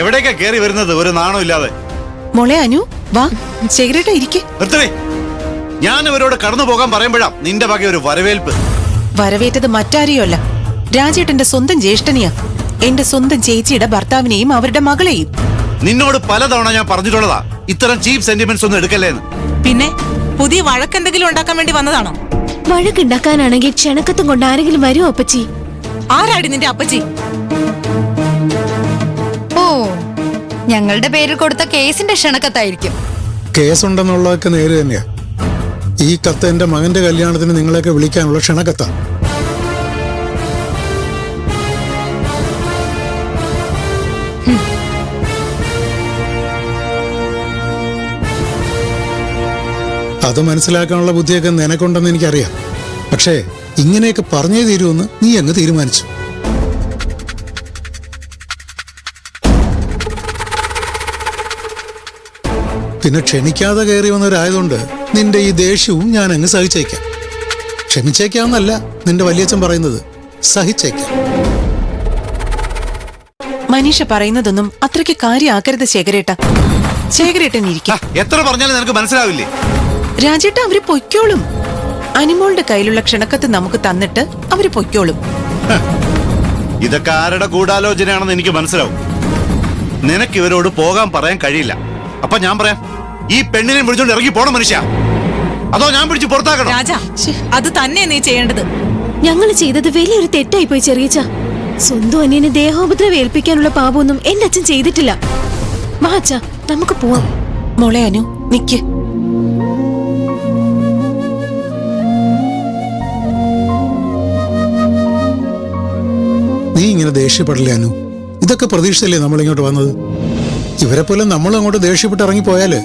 എവിടേക്കാ കേറി വരുന്നത് ഒരു നാണം ഇല്ലാതെ? മോളെ അനു വാ, ശേഖരേട്ട ഇരിക്കെ. ഞാൻ ഇവരോട് കടന്നു പോകാൻ പറയുമ്പോഴാ നിന്റെ വക ഒരു വരവേൽപ്പ്. വരവേറ്റത് മറ്റാരെയോ, രാജേട്ടന്റെ സ്വന്തം ജ്യേഷ്ഠനെയാ, എന്റെ സ്വന്തം ചേച്ചിയുടെ ഭർത്താവിനെയും അവരുടെ മകളെയും. നിന്നോട് പലതവണ ഞാൻ പറഞ്ഞിട്ടുള്ളതാ ഇത്തരം ചീപ്പ് സെന്റിമെന്റ്സ് ഒന്നും എടുക്കല്ലേന്ന്. പിന്നെ പുതിയ വഴക്കെന്തെങ്കിലും ഉണ്ടാക്കാൻ വേണ്ടി വന്നതാണോ? വഴക്കുണ്ടാക്കാനാണെങ്കിൽ ക്ഷണക്കത്തും കൊണ്ട് ആരെങ്കിലും വരുമോ അപ്പച്ചി? ആരാടി നിന്റെ അപ്പച്ചി? ഓ, ഞങ്ങളുടെ പേരിൽ കൊടുത്ത കേസിന്റെ ക്ഷണക്കത്തായിരിക്കും. കേസുണ്ടെന്നുള്ളതൊക്കെ നേര് തന്നെയാ. ഈ കത്ത് എന്റെ മകന്റെ കല്യാണത്തിന് നിങ്ങളെയൊക്കെ വിളിക്കാനുള്ള ക്ഷണക്കത്താ. അത് മനസ്സിലാക്കാനുള്ള ബുദ്ധിയൊക്കെ നിനക്കുണ്ടെന്ന് എനിക്കറിയാം. പക്ഷേ ഇങ്ങനെയൊക്കെ പറഞ്ഞേ തീരുമെന്ന് നീ അങ്ങ് തീരുമാനിച്ചു. പിന്നെ ക്ഷണിക്കാതെ കയറി വന്നവരായതുകൊണ്ട് നിന്റെ ഈ ദേഷ്യവും ഞാൻ അങ്ങ് സഹിച്ചേക്കാം. ക്ഷമിച്ചേക്കാമെന്നല്ല നിന്റെ വലിയച്ഛൻ പറയുന്നത്, സഹിച്ചേക്കാം. മനീഷ പറയുന്നതൊന്നും അത്രയ്ക്ക് കാര്യമാക്കരുത് ശേഖരേട്ട. ശേഖരേട്ടൻ ഇരിക്കാം. എത്ര പറഞ്ഞാലും നിനക്ക് മനസ്സിലാവില്ലേ? രാജേട്ട അവര് പൊയ്ക്കോളും. അനിമോളുടെ കയ്യിലുള്ള ക്ഷണക്കത്ത് നമുക്ക് തന്നിട്ട് അവര് പൊയ്ക്കോളും. ഇതൊക്കെ ആരുടെ ഗൂഢാലോചനയാണെന്ന് എനിക്ക് മനസ്സിലാവും. നിനക്ക് ഇവരോട് പോകാൻ പറയാൻ കഴിയില്ല. അപ്പൊ ഞാൻ പറയാം, ഈ പെണ്ണിനെ വിളിച്ചോണ്ട് ഇറങ്ങി പോണം മനുഷ്യ. അതോ ഞാൻ പിടിച്ച് പുറത്താക്കണം? രാജാ, അത് തന്നെ നീ ചെയ്യേണ്ടത്. ഞങ്ങൾ ചെയ്തത് വലിയൊരു തെറ്റായി പോയി ചെറിയച്ച. സ്വന്തം അനിയനെ ദേഹോപദ്രവം ഏൽപ്പിക്കാനുള്ള പാപമൊന്നും എന്റെ അച്ഛൻ ചെയ്തിട്ടില്ല. വാ അച്ഛാ, നമുക്ക് പോവാം. മോളെ അനു നിക്ക്. നീ ഇങ്ങനെ ദേഷ്യപ്പെടില്ലേ അനു? ഇതൊക്കെ പ്രതീക്ഷിച്ചല്ലേ നമ്മളിങ്ങോട്ട് വന്നത്? ഇവരെ പോലെ നമ്മളും അങ്ങോട്ട് ദേഷ്യപ്പെട്ട് ഇറങ്ങിപ്പോയാല്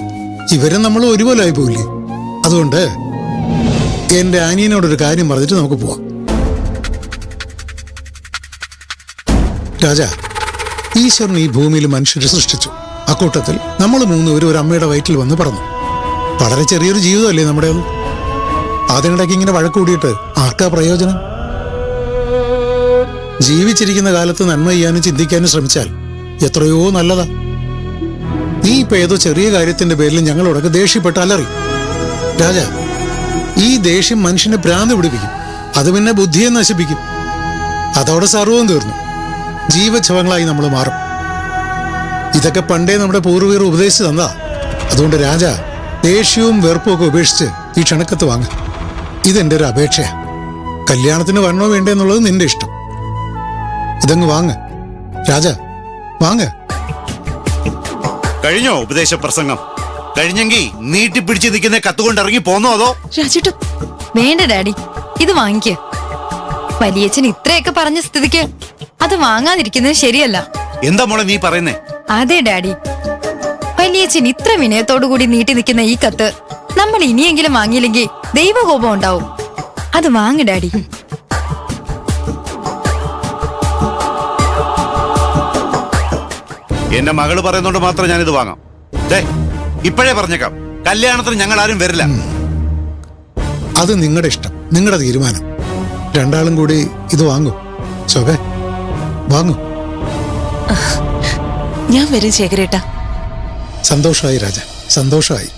ഇവരും നമ്മളും ഒരുപോലെ ആയി പോയില്ലേ? അതുകൊണ്ട് എന്റെ അനിയനോടൊരു കാര്യം പറഞ്ഞിട്ട് നമുക്ക് പോവാം. രാജാ, ഈശ്വരൻ ഈ ഭൂമിയിൽ മനുഷ്യരെ സൃഷ്ടിച്ചു. അക്കൂട്ടത്തിൽ നമ്മൾ മൂന്നുപേരും ഒരു അമ്മയുടെ വയറ്റിൽ വന്ന് പറന്നു. വളരെ ചെറിയൊരു ജീവിതമല്ലേ നമ്മുടേത്. അതിനിടയ്ക്ക് ഇങ്ങനെ വഴക്കൂടിയിട്ട് ആർക്കാ പ്രയോജനം? ജീവിച്ചിരിക്കുന്ന കാലത്ത് നന്മ ചെയ്യാനും ചിന്തിക്കാനും ശ്രമിച്ചാൽ എത്രയോ നല്ലതാ. നീ ഇപ്പൊ ഏതോ ചെറിയ കാര്യത്തിന്റെ പേരിൽ ഞങ്ങളോടൊക്കെ ദേഷ്യപ്പെട്ട് അലറി. രാജാ, ഈ ദേഷ്യം മനുഷ്യനെ ഭ്രാന്ത് പിടിപ്പിക്കും. അത് പിന്നെ ബുദ്ധിയെ നശിപ്പിക്കും. അതോടെ സർവവും തീർന്നു. ജീവച്ഛവങ്ങളായി നമ്മൾ മാറും. ഇതൊക്കെ പണ്ടേ നമ്മുടെ പൂർവികർ ഉപദേശിച്ചു തന്നതാ. അതുകൊണ്ട് രാജാ, ദേഷ്യവും വെറുപ്പും ഒക്കെ ഉപേക്ഷിച്ച് ഈ ക്ഷണക്കത്ത് വാങ്ങ. ഇതെന്റെ ഒരു അപേക്ഷയാ. കല്യാണത്തിന് വരണോ വേണ്ടേ എന്നുള്ളത് നിന്റെ ഇഷ്ടം. ഇതങ്ങ് വാങ്ങ് രാജാ, വാങ്ങ്. കഴിഞ്ഞോ ഉപദേശ പ്രസംഗം? കഴിഞ്ഞെങ്കിൽ നീട്ടിപ്പിടിച്ച് നിൽക്കുന്ന കത്തുകൊണ്ട് ഇറങ്ങി പോന്നോ? അതോ? രാജേട്ട വേണ്ട ഡാഡി, ഇത് വാങ്ങിക്ക. വലിയച്ഛൻ ഇത്രയൊക്കെ പറഞ്ഞ സ്ഥിതിക്ക് അത് വാങ്ങാതിരിക്കുന്നത് ശരിയല്ല. എന്താ മോളെ നീ പറയുന്നേ? അതെ ഡാഡി, വലിയച്ഛൻ ഇത്ര വിനയത്തോടുകൂടി നീട്ടി നിൽക്കുന്ന ഈ കത്ത് നമ്മൾ ഇനിയെങ്കിലും വാങ്ങിയില്ലെങ്കിൽ ദൈവകോപം ഉണ്ടാവും. അത് വാങ്ങ് ഡാഡി. എന്റെ മകള് പറയുന്നോണ്ട് മാത്രം ഞാനിത് വാങ്ങാം. ഇപ്പോഴേ പറഞ്ഞേക്കാം, കല്യാണത്തിന് ഞങ്ങൾ ആരും വരില്ല. അത് നിങ്ങളുടെ ഇഷ്ടം, നിങ്ങളുടെ തീരുമാനം. രണ്ടാളും കൂടി ഇത് വാങ്ങൂ. ശോഭേ, വാങ്ങൂ. ഞാൻ വരും ശേഖരേട്ട. സന്തോഷമായി രാജ, സന്തോഷമായി.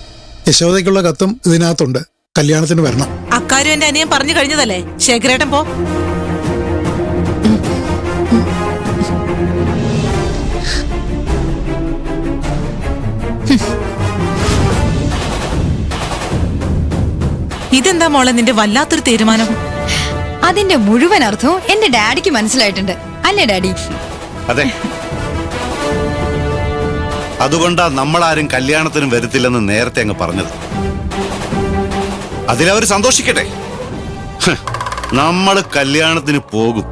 യശോദയ്ക്കുള്ള കത്തും ഇതിനകത്തുണ്ട്. കല്യാണത്തിന് വരണം. അക്കാര്യം എന്റെ അനിയൻ പറഞ്ഞു കഴിഞ്ഞതല്ലേ. ശേഖരേട്ടൻ പോ. ഇതെന്താ മോളെ നിന്റെ വല്ലാത്തൊരു തീരുമാനം? അതിന്റെ മുഴുവൻ അർത്ഥവും എന്റെ ഡാഡിക്ക് മനസ്സിലായിട്ടുണ്ട്, അല്ലേ ഡാഡി? അതെ, അതുകൊണ്ടാ നമ്മളാരും കല്യാണത്തിനും വരത്തില്ലെന്ന് നേരത്തെ അങ്ങ് പറഞ്ഞത്. അതിലവർ സന്തോഷിക്കട്ടെ. നമ്മള് കല്യാണത്തിന് പോകും.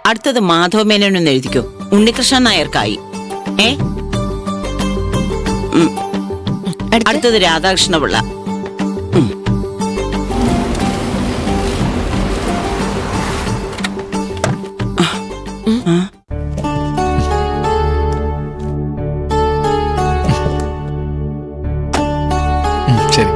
അടുത്തത് മാധവ മേനോൻ എഴുതിക്കോ. ഉണ്ണികൃഷ്ണൻ നായർക്കായി. അടുത്തത് രാധാകൃഷ്ണപിള്ള. ശരി.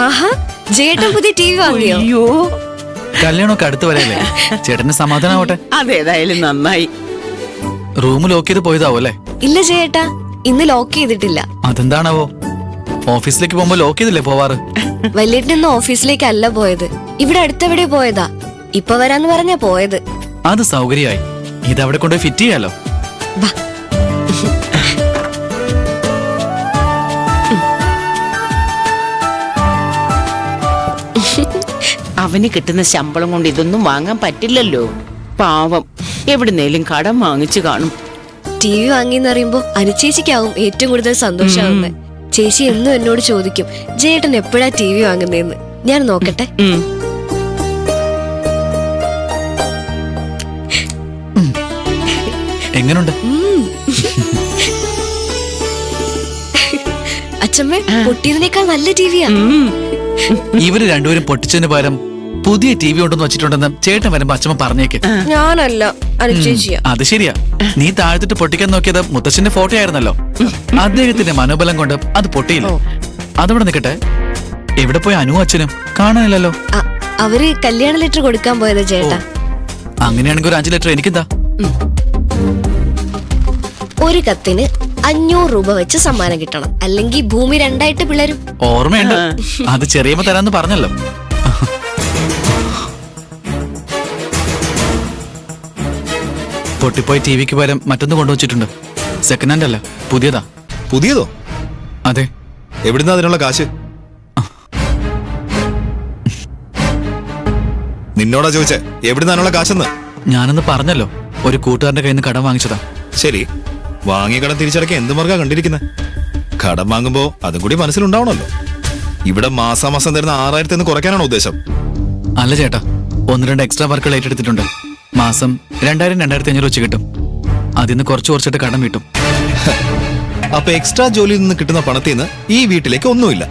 ആഹാ, ജേട്ടൻ പുതിയ ടി വി വാങ്ങിയോ? അയ്യോ, കല്യാണമൊക്കെ അടുത്ത് വരെയല്ലേ, ചേട്ടന് സമാധാനാവട്ടെ. അതേതായാലും നന്നായി. റൂം ലോക്ക് ചെയ്ത് പോയതാവോ അല്ലേ? ഇല്ല ചേട്ടാ, ഇന്ന് ലോക്ക് ചെയ്തിട്ടില്ല. അതെന്താണാവോ? ഓഫീസിലേക്ക് പോകുമ്പോ ലോക്ക് ചെയ്തില്ലേ പോവാറ്? വലിയേട്ടൻ ഇന്ന് ഓഫീസിലേക്കല്ല പോയത്, ഇവിടെ അടുത്തെവിടെ പോയതാ. ഇപ്പൊ വരാന്ന് പറഞ്ഞാ പോയത്. അത് സൗകര്യമായി. ഇതവിടെ കൊണ്ട് ഫിറ്റ് ചെയ്യാലോ. വാ. അവന് കിട്ടുന്ന ശമ്പളം കൊണ്ട് ഇതൊന്നും വാങ്ങാൻ പറ്റില്ലല്ലോ. പാവം, എവിടുന്നേലും കടം വാങ്ങിച്ചു കാണും. ടി വി വാങ്ങിന്ന് പറയുമ്പോ അനുചേച്ചിക്കാവും ഏറ്റവും കൂടുതൽ സന്തോഷാവുന്നത്. ചേച്ചി എന്നും എന്നോട് ചോദിക്കും, ജേട്ടൻ എപ്പോഴാ ടി വി വാങ്ങുന്നേന്ന്. ഞാൻ നോക്കട്ടെ. ഉം. എങ്ങനുണ്ട്? അച്ഛമ്മ, പൊട്ടിയതിനേക്കാൾ നല്ല ടി വിയാ. ഉം. ഇവര് രണ്ടുപേരും പൊട്ടിച്ചതിന് പകരം പുതിയ ടി വി ഉണ്ടെന്ന് വെച്ചിട്ടുണ്ടെന്ന് ചേട്ടൻ വരുമ്പോ അച്ഛമ്മ പറഞ്ഞേക്ക്. ഞാനല്ല, അനുചേച്ചിയാ. അത് ശരിയാ. നീ താഴ്ത്തിട്ട് പൊട്ടിക്കാൻ നോക്കിയത് മുത്തച്ഛന്റെ ഫോട്ടോ ആയിരുന്നല്ലോ. അദ്ദേഹത്തിന്റെ മനോബലം കൊണ്ട് അത് പൊട്ടിയില്ല. അതവിടെ നിൽക്കട്ടെ, എവിടെ പോയി അനു അച്ഛനും കാണാനില്ലല്ലോ. അവര് കല്യാണ ലെറ്റർ കൊടുക്കാൻ പോയത് ചേട്ടാ. അങ്ങനെയാണെങ്കിൽ ഒരു 5 ലിറ്റർ എനിക്കെന്താ? ഒരു കത്തിന് 500 രൂപ വെച്ച് സമ്മാനം കിട്ടണം, അല്ലെങ്കിൽ ഭൂമി രണ്ടായിട്ട് പിളരും. ഓർമ്മയുണ്ട്, അത് ചെറിയമ്മ തരാന്ന് പറഞ്ഞല്ലോ. പൊട്ടിപ്പോയി ടി വിക്ക് പകരം മറ്റൊന്ന് കൊണ്ടുവച്ചിട്ടുണ്ട്. സെക്കൻഡ് ഹാൻഡ് അല്ല, പുതിയതാ. പുതിയതോ? അതെ. എവിടുന്നാ അതിനുള്ള കാശ്? നിന്നോടാ ചോദിച്ചേ എവിടുന്നാനുള്ള കാശെന്ന്? ഞാനൊന്ന് പറഞ്ഞല്ലോ, ഒരു കൂട്ടുകാരന്റെ കയ്യിൽ നിന്ന് കടം വാങ്ങിച്ചതാ. ശരി, വാങ്ങിയ കടം തിരിച്ചടക്കാൻ എന്ത് മാർഗാ കണ്ടിരിക്കുന്നത്? കടം വാങ്ങുമ്പോ അതും കൂടി മനസ്സിലുണ്ടാവണല്ലോ. ഇവിടെ മാസാമാസം തരുന്ന 6000 എന്ന് കുറയ്ക്കാനാണോ ഉദ്ദേശം? അല്ല ചേട്ടാ, 1-2 എക്സ്ട്രാ വർക്കുകൾ ഏറ്റെടുത്തിട്ടുണ്ട്. മാസം 2000-2500 വെച്ച് കിട്ടും. അതിന്ന് കുറച്ചിട്ട് കടം വീട്ടും. അപ്പൊ എക്സ്ട്രാ ജോലിയിൽ നിന്ന് കിട്ടുന്ന പണത്തിൽ നിന്ന് ഈ വീട്ടിലേക്ക് ഒന്നുമില്ല.